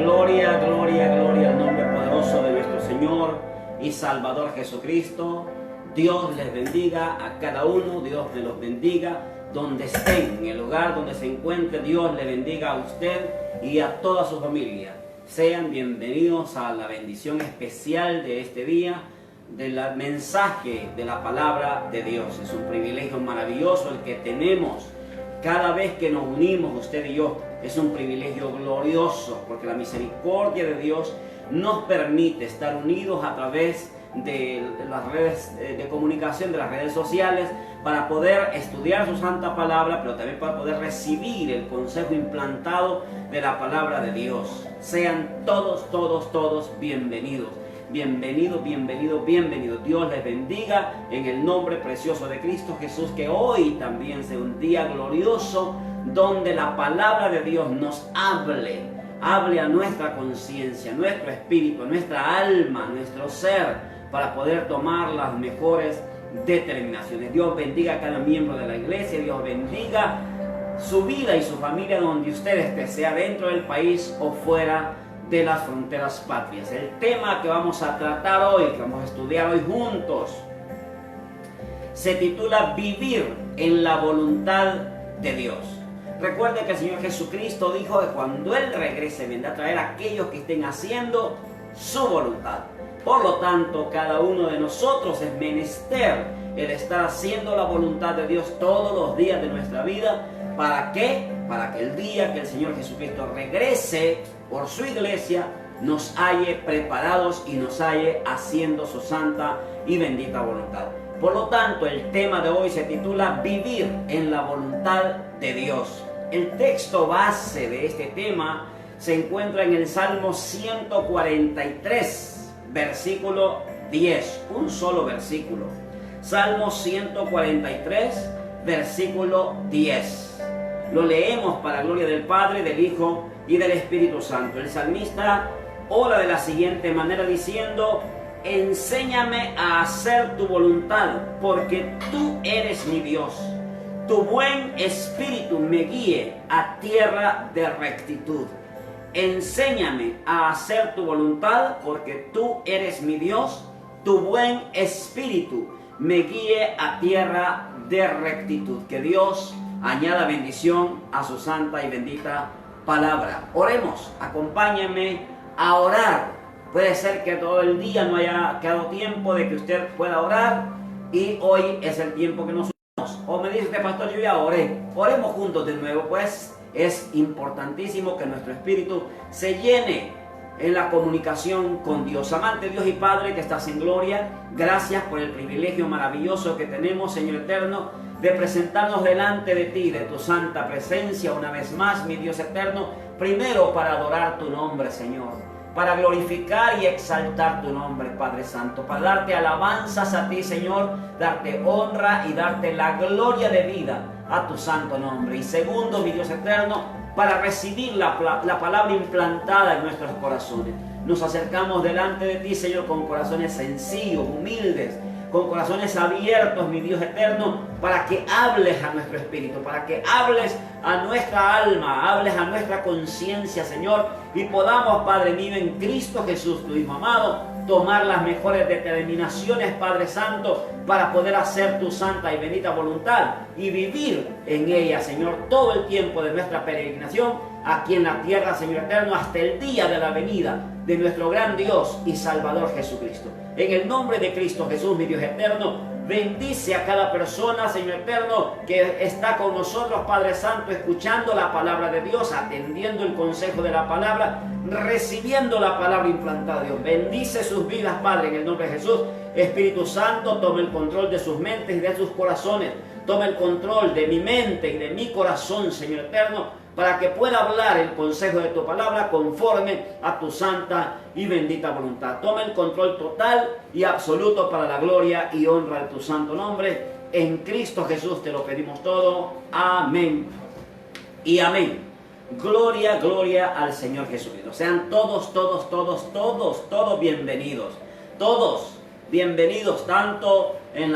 Gloria, gloria, gloria al nombre poderoso de nuestro Señor y Salvador Jesucristo. Dios les bendiga a cada uno, Dios me los bendiga donde estén, en el lugar donde se encuentre. Dios le bendiga a usted y a toda su familia. Sean bienvenidos a la bendición especial de este día, del mensaje de la palabra de Dios. Es un privilegio maravilloso el que tenemos cada vez que nos unimos, usted y yo. Es un privilegio glorioso, porque la misericordia de Dios nos permite estar unidos a través de las redes de comunicación, de las redes sociales, para poder estudiar su santa palabra, pero también para poder recibir el consejo implantado de la palabra de Dios. Sean todos bienvenidos. Bienvenidos. Dios les bendiga en el nombre precioso de Cristo Jesús. Que hoy también sea un día glorioso donde la palabra de Dios nos hable a nuestra conciencia, nuestro espíritu, nuestra alma, nuestro ser, para poder tomar las mejores determinaciones. Dios bendiga a cada miembro de la iglesia. Dios bendiga su vida y su familia donde usted esté, sea dentro del país o fuera de las fronteras patrias. El tema que vamos a tratar hoy, que vamos a estudiar hoy juntos, se titula Vivir en la voluntad de Dios. Recuerde que el Señor Jesucristo dijo que cuando Él regrese vendrá a traer a aquellos que estén haciendo su voluntad. Por lo tanto, cada uno de nosotros es menester el estar haciendo la voluntad de Dios todos los días de nuestra vida. ¿Para qué? Para que el día que el Señor Jesucristo regrese por su iglesia, nos halle preparados y nos halle haciendo su santa y bendita voluntad. Por lo tanto, el tema de hoy se titula Vivir en la voluntad de Dios. El texto base de este tema se encuentra en el Salmo 143, versículo 10. Un solo versículo. Salmo 143, versículo 10. Lo leemos para gloria del Padre, del Hijo y del Espíritu Santo. El salmista ora de la siguiente manera diciendo: enséñame a hacer tu voluntad, porque tú eres mi Dios. Tu buen espíritu me guíe a tierra de rectitud. Enséñame a hacer tu voluntad, porque tú eres mi Dios. Tu buen espíritu me guíe a tierra de rectitud. Que Dios añada bendición a su santa y bendita palabra. Oremos, acompáñame a orar. Puede ser que todo el día no haya quedado tiempo de que usted pueda orar, y hoy es el tiempo que nos unimos. O me dice, pastor, yo ya oré. Oremos juntos de nuevo, pues es importantísimo que nuestro espíritu se llene en la comunicación con Dios. Amante Dios y Padre que estás en gloria, gracias por el privilegio maravilloso que tenemos, Señor eterno, de presentarnos delante de ti, de tu santa presencia una vez más, mi Dios eterno, primero para adorar tu nombre, Señor, para glorificar y exaltar tu nombre, Padre Santo, para darte alabanzas a ti, Señor, darte honra y darte la gloria de vida a tu santo nombre. Y segundo, mi Dios eterno, para recibir la palabra implantada en nuestros corazones. Nos acercamos delante de ti, Señor, con corazones sencillos, humildes, con corazones abiertos, mi Dios eterno, para que hables a nuestro espíritu, para que hables a nuestra alma, hables a nuestra conciencia, Señor, y podamos, Padre mío, en Cristo Jesús, tu Hijo amado, tomar las mejores determinaciones, Padre Santo, para poder hacer tu santa y bendita voluntad y vivir en ella, Señor, todo el tiempo de nuestra peregrinación aquí en la tierra, Señor eterno, hasta el día de la venida de nuestro gran Dios y Salvador Jesucristo. En el nombre de Cristo Jesús, mi Dios eterno, bendice a cada persona, Señor eterno, que está con nosotros, Padre Santo, escuchando la palabra de Dios, atendiendo el consejo de la palabra, recibiendo la palabra implantada. Dios bendice sus vidas, Padre, en el nombre de Jesús. Espíritu Santo, toma el control de sus mentes y de sus corazones. Toma el control de mi mente y de mi corazón, Señor eterno, para que pueda hablar el consejo de tu palabra conforme a tu santa y bendita voluntad. Toma el control total y absoluto para la gloria y honra de tu santo nombre. En Cristo Jesús te lo pedimos todo. Amén y amén. Gloria, gloria al Señor Jesucristo. Sean todos bienvenidos. Todos bienvenidos, tanto en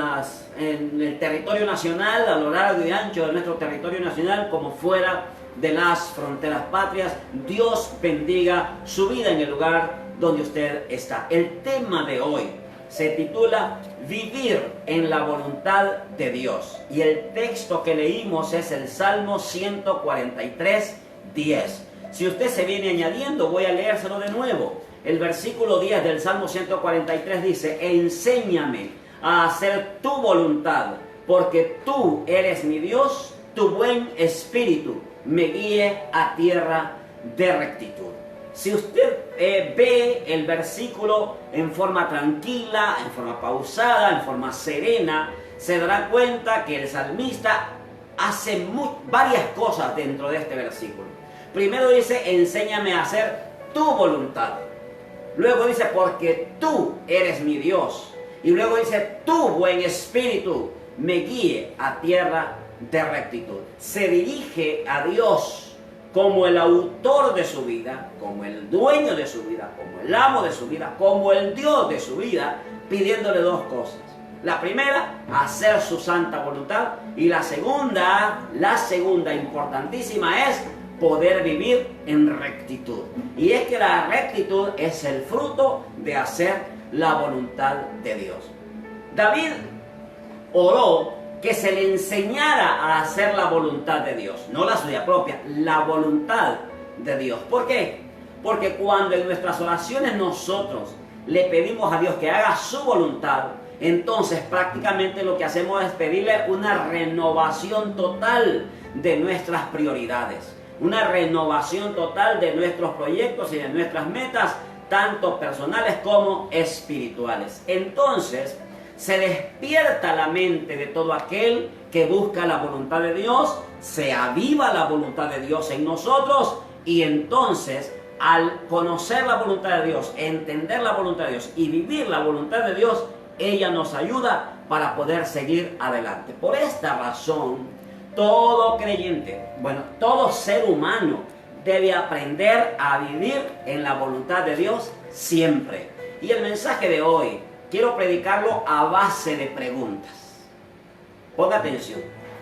el territorio nacional, a lo largo y ancho de nuestro territorio nacional, como fuera de las fronteras patrias. Dios bendiga su vida en el lugar donde usted está. El tema de hoy se titula Vivir en la voluntad de Dios. Y el texto que leímos es el Salmo 143, 10. Si usted se viene añadiendo, voy a leérselo de nuevo. El versículo 10 del Salmo 143 dice: enséñame a hacer tu voluntad, porque tú eres mi Dios, tu buen espíritu me guíe a tierra de rectitud. Si usted ve el versículo en forma tranquila, en forma pausada, en forma serena, se dará cuenta que el salmista hace varias cosas dentro de este versículo. Primero dice: enséñame a hacer tu voluntad. Luego dice: porque tú eres mi Dios. Y luego dice: tu buen espíritu me guíe a tierra de rectitud. Se dirige a Dios como el autor de su vida, como el dueño de su vida, como el amo de su vida, como el Dios de su vida, pidiéndole dos cosas. La primera, hacer su santa voluntad, y la segunda importantísima, es poder vivir en rectitud. Y es que la rectitud es el fruto de hacer la voluntad de Dios. David oró que se le enseñara a hacer la voluntad de Dios, no la suya propia, la voluntad de Dios. ¿Por qué? Porque cuando en nuestras oraciones nosotros le pedimos a Dios que haga su voluntad, entonces prácticamente lo que hacemos es pedirle una renovación total de nuestras prioridades, una renovación total de nuestros proyectos y de nuestras metas, tanto personales como espirituales. Entonces se despierta la mente de todo aquel que busca la voluntad de Dios, se aviva la voluntad de Dios en nosotros, y entonces al conocer la voluntad de Dios, entender la voluntad de Dios y vivir la voluntad de Dios, ella nos ayuda para poder seguir adelante. Por esta razón, todo creyente, todo ser humano debe aprender a vivir en la voluntad de Dios siempre. Y el mensaje de hoy quiero predicarlo a base de preguntas. Ponga atención.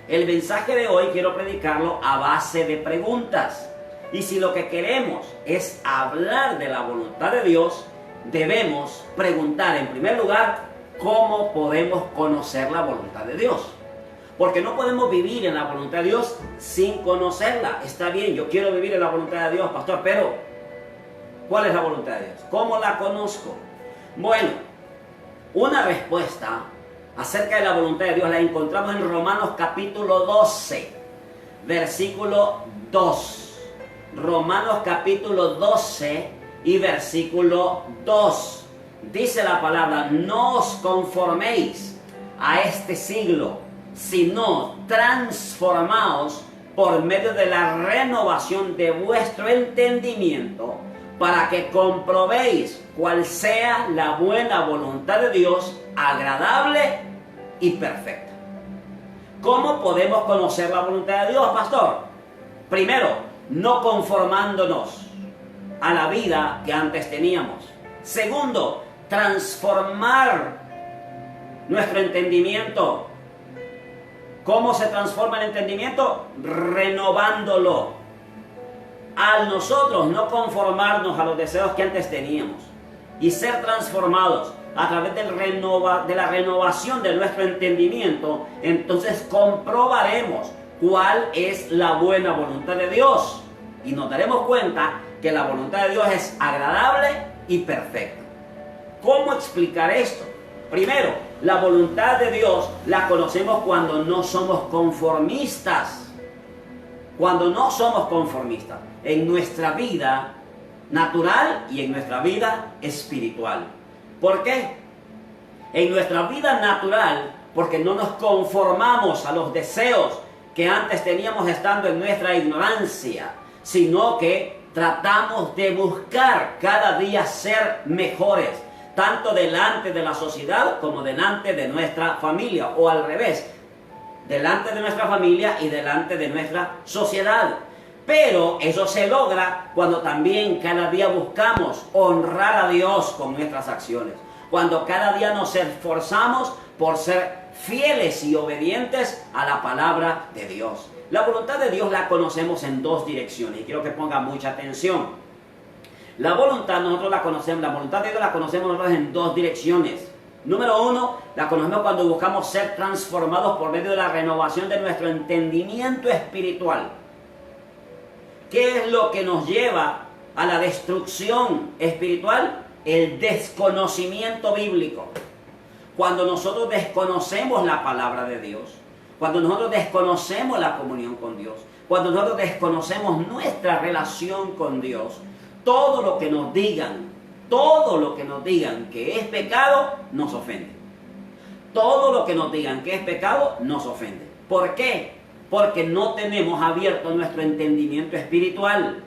El mensaje de hoy quiero predicarlo a base de preguntas. Y si lo que queremos es hablar de la voluntad de Dios, debemos preguntar en primer lugar cómo podemos conocer la voluntad de Dios. Porque no podemos vivir en la voluntad de Dios sin conocerla. Está bien, yo quiero vivir en la voluntad de Dios, pastor, pero ¿cuál es la voluntad de Dios? ¿Cómo la conozco? Bueno, una respuesta acerca de la voluntad de Dios la encontramos en Romanos capítulo 12, versículo 2. Romanos capítulo 12 y versículo 2. Dice la palabra: no os conforméis a este siglo, sino transformaos por medio de la renovación de vuestro entendimiento, para que comprobéis cuál sea la buena voluntad de Dios, agradable y perfecta. ¿Cómo podemos conocer la voluntad de Dios, pastor? Primero, no conformándonos a la vida que antes teníamos. Segundo, transformar nuestro entendimiento. ¿Cómo se transforma el entendimiento? Renovándolo. Al nosotros no conformarnos a los deseos que antes teníamos y ser transformados a través de la renovación de nuestro entendimiento, entonces comprobaremos cuál es la buena voluntad de Dios y nos daremos cuenta que la voluntad de Dios es agradable y perfecta. ¿Cómo explicar esto? Primero, la voluntad de Dios la conocemos cuando no somos conformistas. Cuando no somos conformistas en nuestra vida natural y en nuestra vida espiritual. ¿Por qué? En nuestra vida natural, porque no nos conformamos a los deseos que antes teníamos estando en nuestra ignorancia, sino que tratamos de buscar cada día ser mejores, tanto delante de la sociedad como delante de nuestra familia, o al revés, delante de nuestra familia y delante de nuestra sociedad. Pero eso se logra cuando también cada día buscamos honrar a Dios con nuestras acciones, cuando cada día nos esforzamos por ser fieles y obedientes a la palabra de Dios. La voluntad de Dios la conocemos en dos direcciones y quiero que ponga mucha atención. La voluntad nosotros la conocemos, la voluntad de Dios la conocemos nosotros en dos direcciones. Número uno, la conocemos cuando buscamos ser transformados por medio de la renovación de nuestro entendimiento espiritual. ¿Qué es lo que nos lleva a la destrucción espiritual? El desconocimiento bíblico. Cuando nosotros desconocemos la palabra de Dios, cuando nosotros desconocemos la comunión con Dios, cuando nosotros desconocemos nuestra relación con Dios, todo lo que nos digan que es pecado, nos ofende. Todo lo que nos digan que es pecado, nos ofende. ¿Por qué? Porque no tenemos abierto nuestro entendimiento espiritual.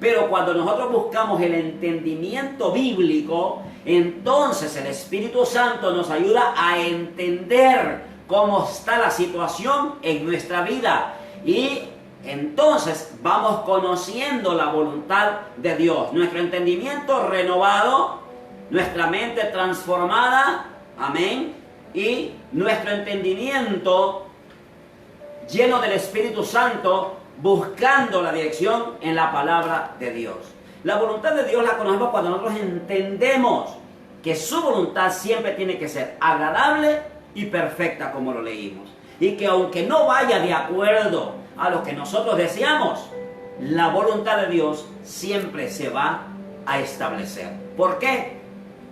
Pero cuando nosotros buscamos el entendimiento bíblico, entonces el Espíritu Santo nos ayuda a entender cómo está la situación en nuestra vida. Y entonces vamos conociendo la voluntad de Dios. Nuestro entendimiento renovado, nuestra mente transformada, amén, y nuestro entendimiento lleno del Espíritu Santo, buscando la dirección en la palabra de Dios. La voluntad de Dios la conocemos cuando nosotros entendemos que su voluntad siempre tiene que ser agradable y perfecta, como lo leímos. Y que aunque no vaya de acuerdo a lo que nosotros deseamos, la voluntad de Dios siempre se va a establecer. ¿Por qué?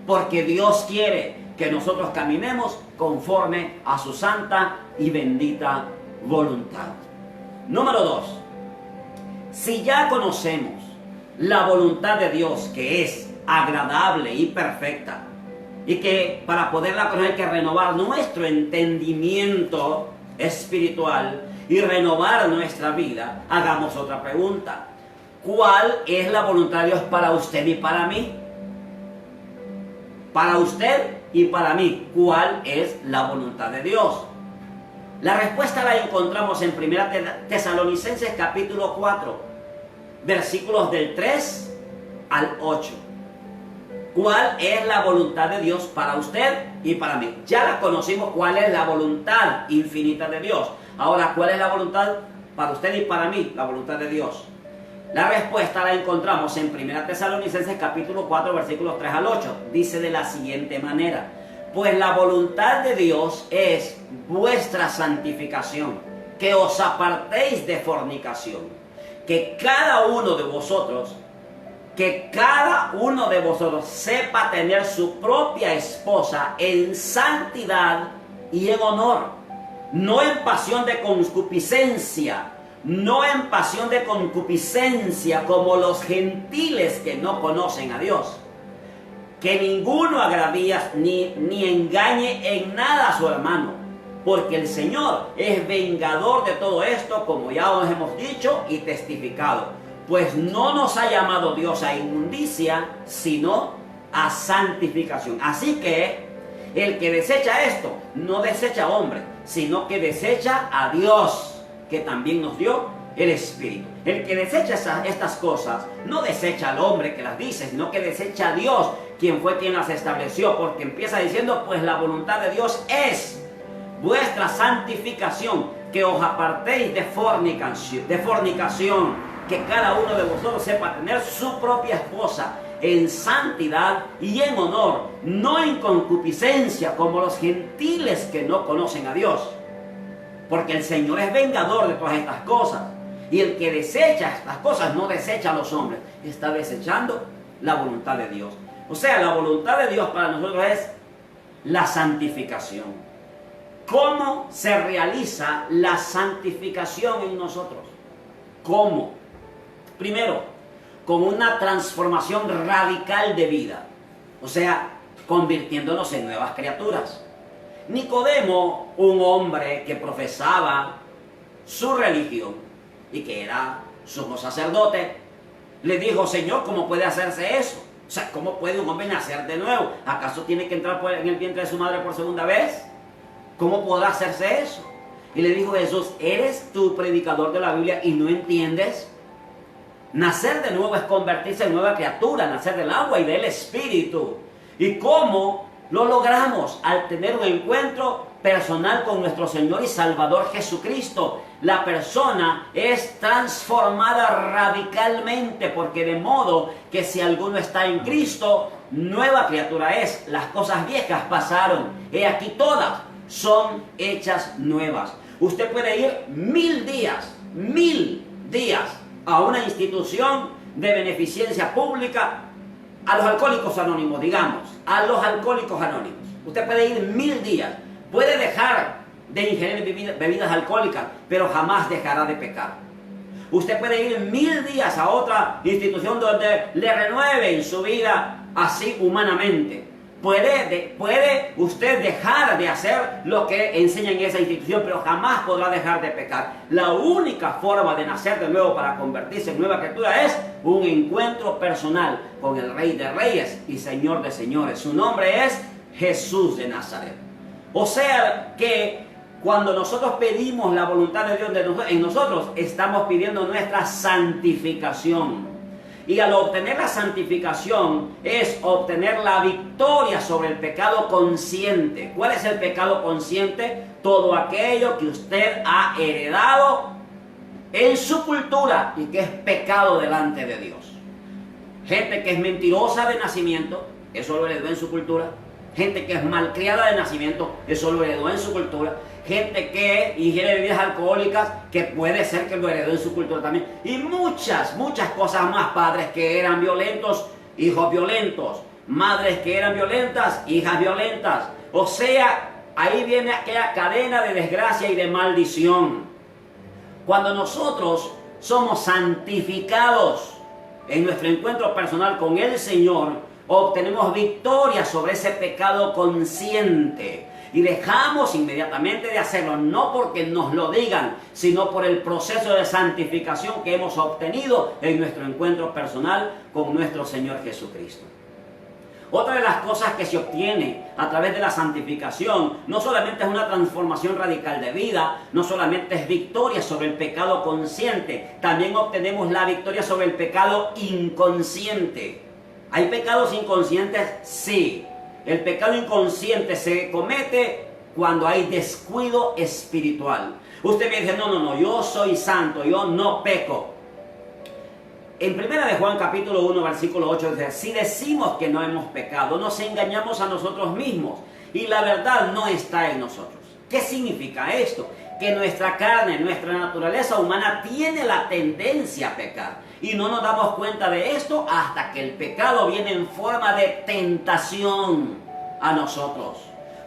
Porque Dios quiere que nosotros caminemos conforme a su santa y bendita voluntad. Número 2. Si ya conocemos la voluntad de Dios, que es agradable y perfecta, y que para poderla conocer hay que renovar nuestro entendimiento espiritual y renovar nuestra vida, hagamos otra pregunta. ¿Cuál es la voluntad de Dios para usted y para mí? Para usted y para mí, ¿cuál es la voluntad de Dios? La respuesta la encontramos en 1 Tesalonicenses capítulo 4, versículos del 3 al 8. ¿Cuál es la voluntad de Dios para usted y para mí? Ya la conocimos, cuál es la voluntad infinita de Dios. Ahora, ¿cuál es la voluntad para usted y para mí? La voluntad de Dios. La respuesta la encontramos en 1 Tesalonicenses capítulo 4, versículos 3 al 8. Dice de la siguiente manera: pues la voluntad de Dios es vuestra santificación, que os apartéis de fornicación, que cada uno de vosotros sepa tener su propia esposa en santidad y en honor, no en pasión de concupiscencia, como los gentiles que no conocen a Dios. Que ninguno agravie ni engañe en nada a su hermano, porque el Señor es vengador de todo esto, como ya os hemos dicho y testificado. Pues no nos ha llamado Dios a inmundicia, sino a santificación. Así que el que desecha esto, no desecha a hombre, sino que desecha a Dios, que también nos dio el Espíritu. El que desecha estas cosas, no desecha al hombre que las dice, sino que desecha a Dios, quien fue quien las estableció, porque empieza diciendo, pues la voluntad de Dios es vuestra santificación, que os apartéis de fornicación, que cada uno de vosotros sepa tener su propia esposa en santidad y en honor, no en concupiscencia, como los gentiles que no conocen a Dios. Porque el Señor es vengador de todas estas cosas. Y el que desecha estas cosas no desecha a los hombres, está desechando la voluntad de Dios. O sea, la voluntad de Dios para nosotros es la santificación. ¿Cómo se realiza la santificación en nosotros? ¿Cómo? Primero, con una transformación radical de vida. O sea, convirtiéndonos en nuevas criaturas. Nicodemo, un hombre que profesaba su religión y que era sumo sacerdote, le dijo: Señor, ¿cómo puede hacerse eso? O sea, ¿cómo puede un hombre nacer de nuevo? ¿Acaso tiene que entrar en el vientre de su madre por segunda vez? ¿Cómo podrá hacerse eso? Y le dijo Jesús: ¿eres tú predicador de la Biblia y no entiendes? Nacer de nuevo es convertirse en nueva criatura, nacer del agua y del Espíritu. ¿Y cómo Lo logramos al tener un encuentro personal con nuestro Señor y Salvador Jesucristo. La persona es transformada radicalmente, porque de modo que si alguno está en Cristo, nueva criatura es. Las cosas viejas pasaron, he aquí todas son hechas nuevas. Usted puede ir 1000 días a una institución de beneficencia pública, a los alcohólicos anónimos, digamos, a los alcohólicos anónimos. Usted puede ir 1000 días, puede dejar de ingerir bebidas alcohólicas, pero jamás dejará de pecar. Usted puede ir 1000 días a otra institución donde le renueven su vida así humanamente. Puede usted dejar de hacer lo que enseña en esa institución, pero jamás podrá dejar de pecar. La única forma de nacer de nuevo para convertirse en nueva criatura es un encuentro personal con el Rey de Reyes y Señor de Señores. Su nombre es Jesús de Nazaret. O sea que cuando nosotros pedimos la voluntad de Dios en nosotros, estamos pidiendo nuestra santificación. Y al obtener la santificación es obtener la victoria sobre el pecado consciente. ¿Cuál es el pecado consciente? Todo aquello que usted ha heredado en su cultura y que es pecado delante de Dios. Gente que es mentirosa de nacimiento, eso lo heredó en su cultura. Gente que es malcriada de nacimiento, eso lo heredó en su cultura. Gente que ingiere bebidas alcohólicas, que puede ser que lo heredó en su cultura también. Y muchas cosas más. Padres que eran violentos, hijos violentos. Madres que eran violentas, hijas violentas. O sea, ahí viene aquella cadena de desgracia y de maldición. Cuando nosotros somos santificados en nuestro encuentro personal con el Señor, obtenemos victoria sobre ese pecado consciente. Y dejamos inmediatamente de hacerlo, no porque nos lo digan, sino por el proceso de santificación que hemos obtenido en nuestro encuentro personal con nuestro Señor Jesucristo. Otra de las cosas que se obtiene a través de la santificación no solamente es una transformación radical de vida, no solamente es victoria sobre el pecado consciente, también obtenemos la victoria sobre el pecado inconsciente. ¿Hay pecados inconscientes? Sí. El pecado inconsciente se comete cuando hay descuido espiritual. Usted me dice, no, yo soy santo, yo no peco. En 1 de Juan capítulo 1 versículo 8 dice, si decimos que no hemos pecado, nos engañamos a nosotros mismos y la verdad no está en nosotros. ¿Qué significa esto? Que nuestra carne, nuestra naturaleza humana tiene la tendencia a pecar. Y no nos damos cuenta de esto hasta que el pecado viene en forma de tentación a nosotros.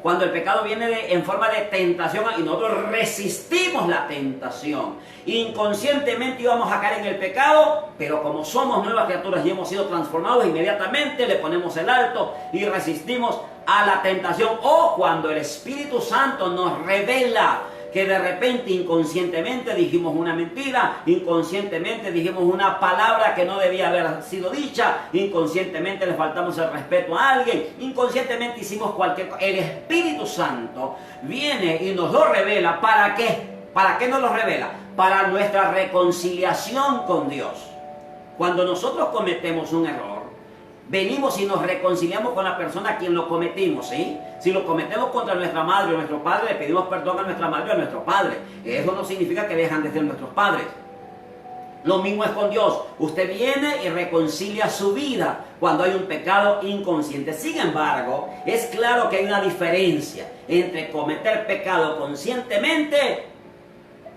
Cuando el pecado viene en forma de tentación y nosotros resistimos la tentación, inconscientemente íbamos a caer en el pecado, pero como somos nuevas criaturas y hemos sido transformados, inmediatamente le ponemos el alto y resistimos a la tentación. O cuando el Espíritu Santo nos revela que de repente inconscientemente dijimos una mentira, inconscientemente dijimos una palabra que no debía haber sido dicha, inconscientemente le faltamos el respeto a alguien, inconscientemente hicimos cualquier cosa. El Espíritu Santo viene y nos lo revela. ¿Para qué? ¿Para qué nos lo revela? Para nuestra reconciliación con Dios. Cuando nosotros cometemos un error, venimos y nos reconciliamos con la persona a quien lo cometimos, ¿sí? Si lo cometemos contra nuestra madre o nuestro padre, le pedimos perdón a nuestra madre o a nuestro padre. Eso no significa que dejan de ser nuestros padres. Lo mismo es con Dios. Usted viene y reconcilia su vida cuando hay un pecado inconsciente. Sin embargo, es claro que hay una diferencia entre cometer pecado conscientemente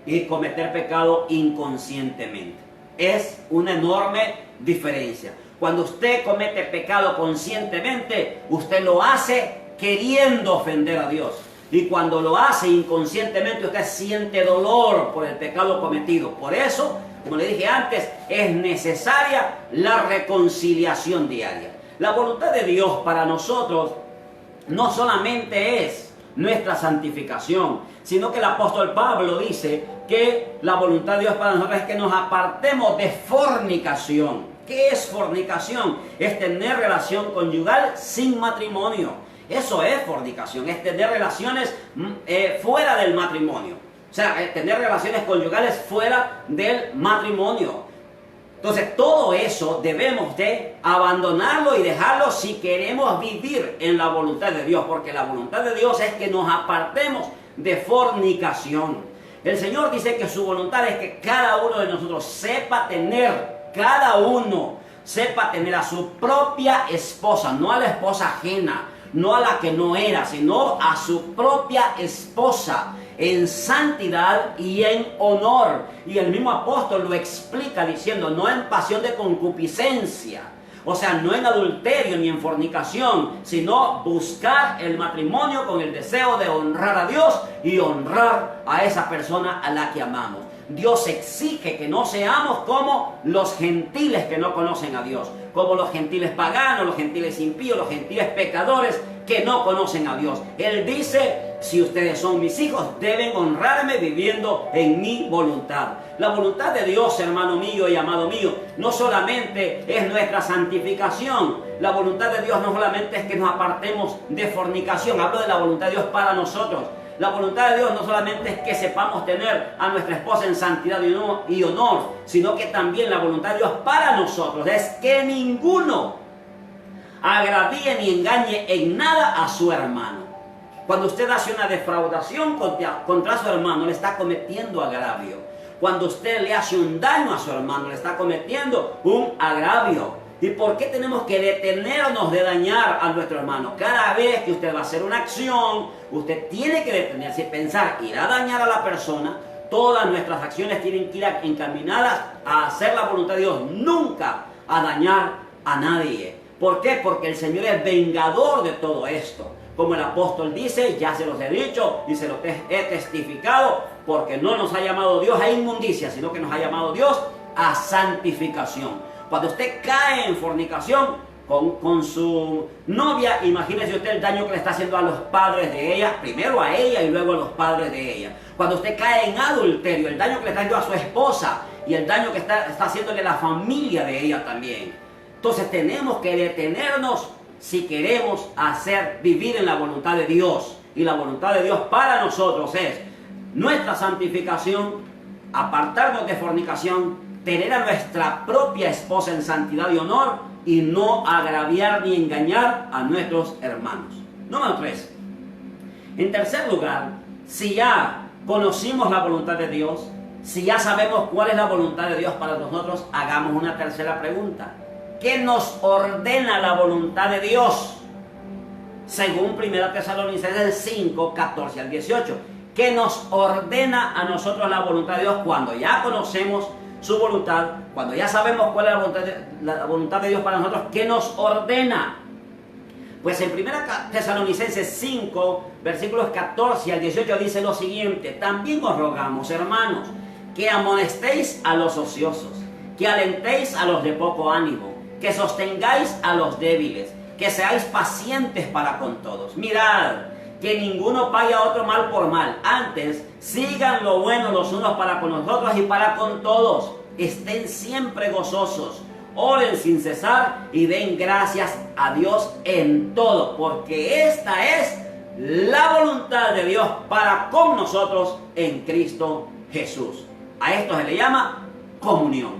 y cometer pecado inconscientemente. Es una enorme diferencia. Cuando usted comete pecado conscientemente, usted lo hace queriendo ofender a Dios. Y cuando lo hace inconscientemente, usted siente dolor por el pecado cometido. Por eso, como le dije antes, es necesaria la reconciliación diaria. La voluntad de Dios para nosotros no solamente es nuestra santificación, sino que el apóstol Pablo dice que la voluntad de Dios para nosotros es que nos apartemos de fornicación. ¿Qué es fornicación? Es tener relación conyugal sin matrimonio. Eso es fornicación, es tener relaciones fuera del matrimonio. O sea, tener relaciones conyugales fuera del matrimonio. Entonces todo eso debemos de abandonarlo y dejarlo si queremos vivir en la voluntad de Dios, porque la voluntad de Dios es que nos apartemos de fornicación. El Señor dice que su voluntad es que cada uno de nosotros sepa tener a su propia esposa, no a la esposa ajena, no a la que no era, sino a su propia esposa, en santidad y en honor. Y el mismo apóstol lo explica diciendo, no en pasión de concupiscencia, o sea, no en adulterio ni en fornicación, sino buscar el matrimonio con el deseo de honrar a Dios y honrar a esa persona a la que amamos. Dios exige que no seamos como los gentiles que no conocen a Dios, como los gentiles paganos, los gentiles impíos, los gentiles pecadores que no conocen a Dios. Él dice, si ustedes son mis hijos, deben honrarme viviendo en mi voluntad. La voluntad de Dios, hermano mío y amado mío, no solamente es nuestra santificación. La voluntad de Dios no solamente es que nos apartemos de fornicación. Hablo de la voluntad de Dios para nosotros. La voluntad de Dios no solamente es que sepamos tener a nuestra esposa en santidad y honor, sino que también la voluntad de Dios para nosotros es que ninguno agravie ni engañe en nada a su hermano. Cuando usted hace una defraudación contra su hermano, le está cometiendo agravio. Cuando usted le hace un daño a su hermano, le está cometiendo un agravio. ¿Y por qué tenemos que detenernos de dañar a nuestro hermano? Cada vez que usted va a hacer una acción, usted tiene que detenerse y pensar, ¿ir a dañar a la persona? Todas nuestras acciones tienen que ir encaminadas a hacer la voluntad de Dios, nunca a dañar a nadie. ¿Por qué? Porque el Señor es vengador de todo esto. Como el apóstol dice, ya se los he dicho y se los he testificado, porque no nos ha llamado Dios a inmundicia, sino que nos ha llamado Dios a santificación. Cuando usted cae en fornicación con su novia, imagínese usted el daño que le está haciendo a los padres de ella, primero a ella y luego a los padres de ella. Cuando usted cae en adulterio, el daño que le está haciendo a su esposa y el daño que está haciéndole a la familia de ella también. Entonces tenemos que detenernos si queremos vivir en la voluntad de Dios. Y la voluntad de Dios para nosotros es nuestra santificación, apartarnos de fornicación, tener a nuestra propia esposa en santidad y honor y no agraviar ni engañar a nuestros hermanos. Número 3. En tercer lugar, si ya conocimos la voluntad de Dios, si ya sabemos cuál es la voluntad de Dios para nosotros, hagamos una tercera pregunta. ¿Qué nos ordena la voluntad de Dios? Según 1 Tesalonicenses 5, 14 al 18. ¿Qué nos ordena a nosotros la voluntad de Dios cuando ya conocemos su voluntad, cuando ya sabemos cuál es la voluntad de Dios para nosotros? ¿Qué nos ordena? Pues en 1 Tesalonicenses 5, versículos 14 al 18 dice lo siguiente: también os rogamos, hermanos, que amonestéis a los ociosos, que alentéis a los de poco ánimo, que sostengáis a los débiles, que seáis pacientes para con todos. Mirad, que ninguno pague a otro mal por mal. Antes, sigan lo bueno los unos para con los otros y para con todos. Estén siempre gozosos, oren sin cesar y den gracias a Dios en todo, porque esta es la voluntad de Dios para con nosotros en Cristo Jesús. A esto se le llama comunión.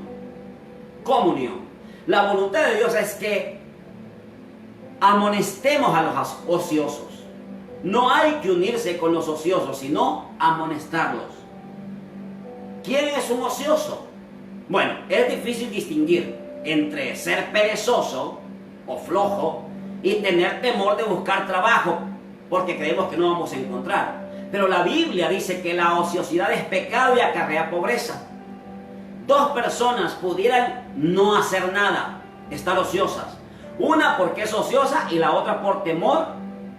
Comunión. La voluntad de Dios es que amonestemos a los ociosos. No hay que unirse con los ociosos, sino amonestarlos. ¿Quién es un ocioso? Bueno, es difícil distinguir entre ser perezoso o flojo y tener temor de buscar trabajo, porque creemos que no vamos a encontrar. Pero la Biblia dice que la ociosidad es pecado y acarrea pobreza. Dos personas pudieran no hacer nada, estar ociosas. Una porque es ociosa y la otra por temor,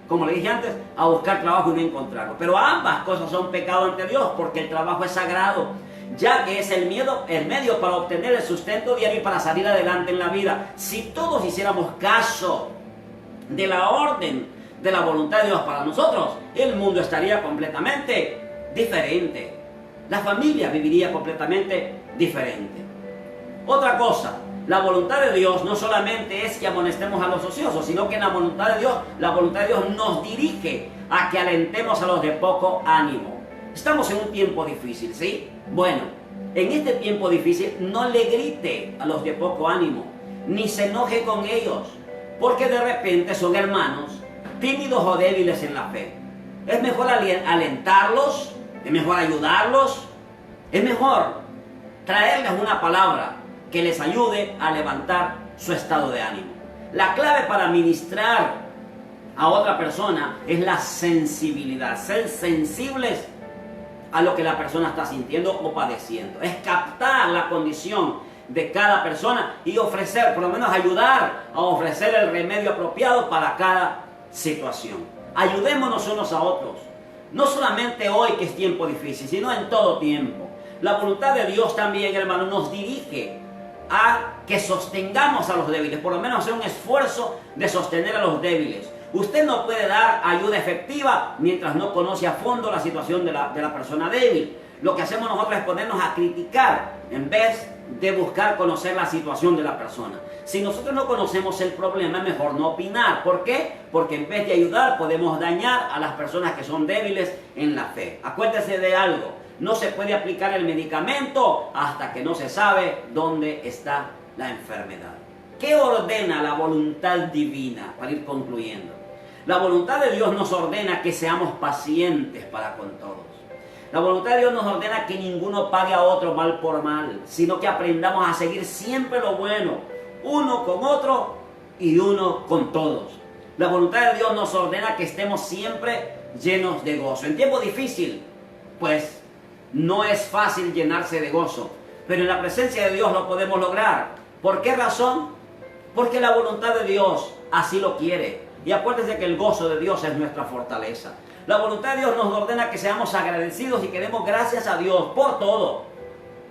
como le dije antes, a buscar trabajo y no encontrarlo. Pero ambas cosas son pecado ante Dios, porque el trabajo es sagrado, ya que es el medio para obtener el sustento diario y para salir adelante en la vida. Si todos hiciéramos caso de la orden de la voluntad de Dios para nosotros, el mundo estaría completamente diferente. La familia viviría completamente diferente. Otra cosa, la voluntad de Dios no solamente es que amonestemos a los ociosos, sino que la voluntad de Dios nos dirige a que alentemos a los de poco ánimo. Estamos en un tiempo difícil, ¿sí? Bueno, En este tiempo difícil, no le grite a los de poco ánimo, ni se enoje con ellos, porque de repente son hermanos tímidos o débiles en la fe. Es mejor alentarlos, es mejor ayudarlos, es mejor traerles una palabra que les ayude a levantar su estado de ánimo. La clave para ministrar a otra persona es la sensibilidad, ser sensibles a lo que la persona está sintiendo o padeciendo. Es captar la condición de cada persona y ofrecer, por lo menos ayudar a ofrecer el remedio apropiado para cada situación. Ayudémonos unos a otros, no solamente hoy que es tiempo difícil, sino en todo tiempo. La voluntad de Dios también, hermano, nos dirige a que sostengamos a los débiles, por lo menos hacer un esfuerzo de sostener a los débiles. Usted no puede dar ayuda efectiva mientras no conoce a fondo la situación de la persona débil. Lo que hacemos nosotros es ponernos a criticar en vez de buscar conocer la situación de la persona. Si nosotros no conocemos el problema, es mejor no opinar. ¿Por qué? Porque en vez de ayudar, podemos dañar a las personas que son débiles en la fe. Acuérdese de algo: no se puede aplicar el medicamento hasta que no se sabe dónde está la enfermedad. ¿Qué ordena la voluntad divina? Para ir concluyendo, la voluntad de Dios nos ordena que seamos pacientes para con todos. La voluntad de Dios nos ordena que ninguno pague a otro mal por mal, sino que aprendamos a seguir siempre lo bueno, uno con otro y uno con todos. La voluntad de Dios nos ordena que estemos siempre llenos de gozo. En tiempo difícil, pues no es fácil llenarse de gozo, pero en la presencia de Dios lo podemos lograr. ¿Por qué razón? Porque la voluntad de Dios así lo quiere. Y acuérdense que el gozo de Dios es nuestra fortaleza. La voluntad de Dios nos ordena que seamos agradecidos y que demos gracias a Dios por todo.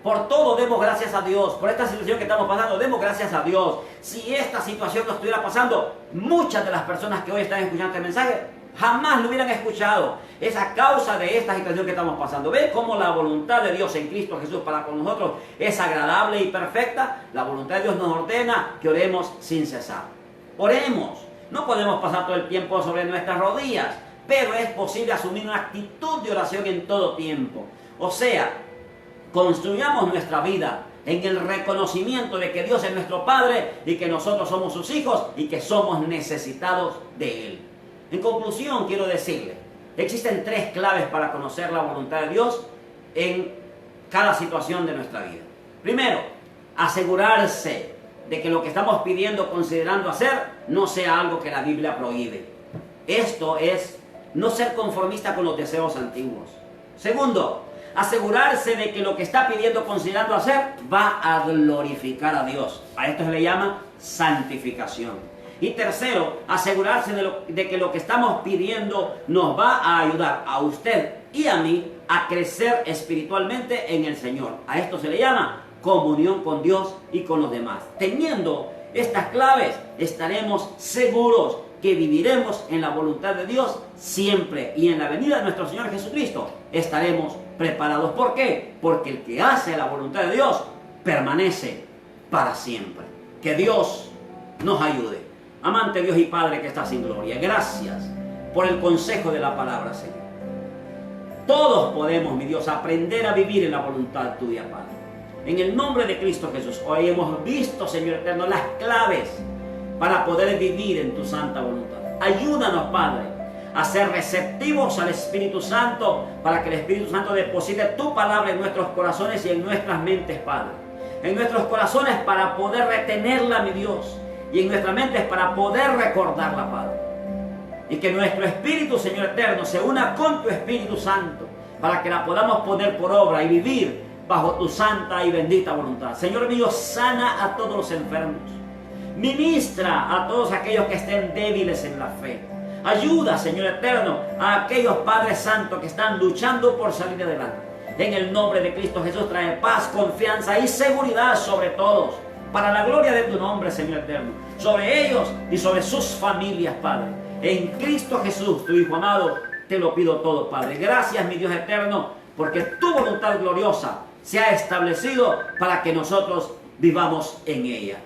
Por todo demos gracias a Dios. Por esta situación que estamos pasando, demos gracias a Dios. Si esta situación no estuviera pasando, muchas de las personas que hoy están escuchando este mensaje jamás lo hubieran escuchado. Es a causa de esta situación que estamos pasando. ¿Ven cómo la voluntad de Dios en Cristo Jesús para con nosotros es agradable y perfecta? La voluntad de Dios nos ordena que oremos sin cesar. Oremos. No podemos pasar todo el tiempo sobre nuestras rodillas, pero es posible asumir una actitud de oración en todo tiempo. O sea, construyamos nuestra vida en el reconocimiento de que Dios es nuestro Padre y que nosotros somos sus hijos y que somos necesitados de Él. En conclusión, quiero decirle, existen 3 claves para conocer la voluntad de Dios en cada situación de nuestra vida. Primero, asegurarse de que lo que estamos pidiendo, considerando hacer, no sea algo que la Biblia prohíbe. Esto es no ser conformista con los deseos antiguos. Segundo, asegurarse de que lo que está pidiendo, considerando hacer, va a glorificar a Dios. A esto se le llama santificación. Y tercero, asegurarse de que lo que estamos pidiendo nos va a ayudar a usted y a mí a crecer espiritualmente en el Señor. A esto se le llama comunión con Dios y con los demás. Teniendo estas claves, estaremos seguros que viviremos en la voluntad de Dios siempre, y en la venida de nuestro Señor Jesucristo estaremos preparados. ¿Por qué? Porque el que hace la voluntad de Dios permanece para siempre. Que Dios nos ayude. Amante Dios y Padre que estás en gloria, gracias por el consejo de la palabra, Señor. Todos podemos, mi Dios, aprender a vivir en la voluntad tuya, Padre. En el nombre de Cristo Jesús, hoy hemos visto, Señor eterno, las claves para poder vivir en tu santa voluntad. Ayúdanos, Padre, a ser receptivos al Espíritu Santo, para que el Espíritu Santo deposite tu palabra en nuestros corazones y en nuestras mentes, Padre. En nuestros corazones para poder retenerla, mi Dios, y en nuestras mentes para poder recordarla, Padre. Y que nuestro espíritu, Señor eterno, se una con tu Espíritu Santo, para que la podamos poner por obra y vivir bajo tu santa y bendita voluntad. Señor mío, sana a todos los enfermos. Ministra a todos aquellos que estén débiles en la fe. Ayuda, Señor eterno, a aquellos Padres Santos que están luchando por salir adelante. En el nombre de Cristo Jesús, trae paz, confianza y seguridad sobre todos, para la gloria de tu nombre, Señor eterno, sobre ellos y sobre sus familias, Padre. En Cristo Jesús, tu Hijo amado, te lo pido todo, Padre. Gracias, mi Dios eterno, porque tu voluntad gloriosa se ha establecido para que nosotros vivamos en ella.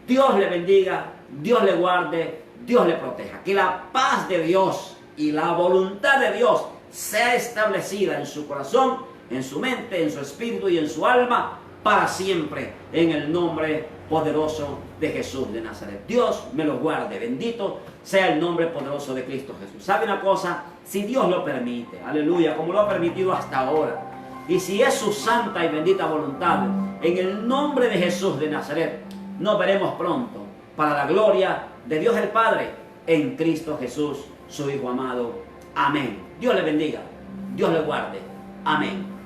Dios le bendiga, Dios le guarde, Dios le proteja. Que la paz de Dios y la voluntad de Dios sea establecida en su corazón en su mente, en su espíritu y en su alma, para siempre, en el nombre poderoso de Jesús de Nazaret. Dios me los guarde, bendito sea el nombre poderoso de Cristo Jesús. ¿Sabe una cosa? Si Dios lo permite, aleluya, como lo ha permitido hasta ahora, y si es su santa y bendita voluntad, en el nombre de Jesús de Nazaret, nos veremos pronto, para la gloria de Dios el Padre, en Cristo Jesús, su Hijo amado. Amén. Dios le bendiga, Dios le guarde. Amén.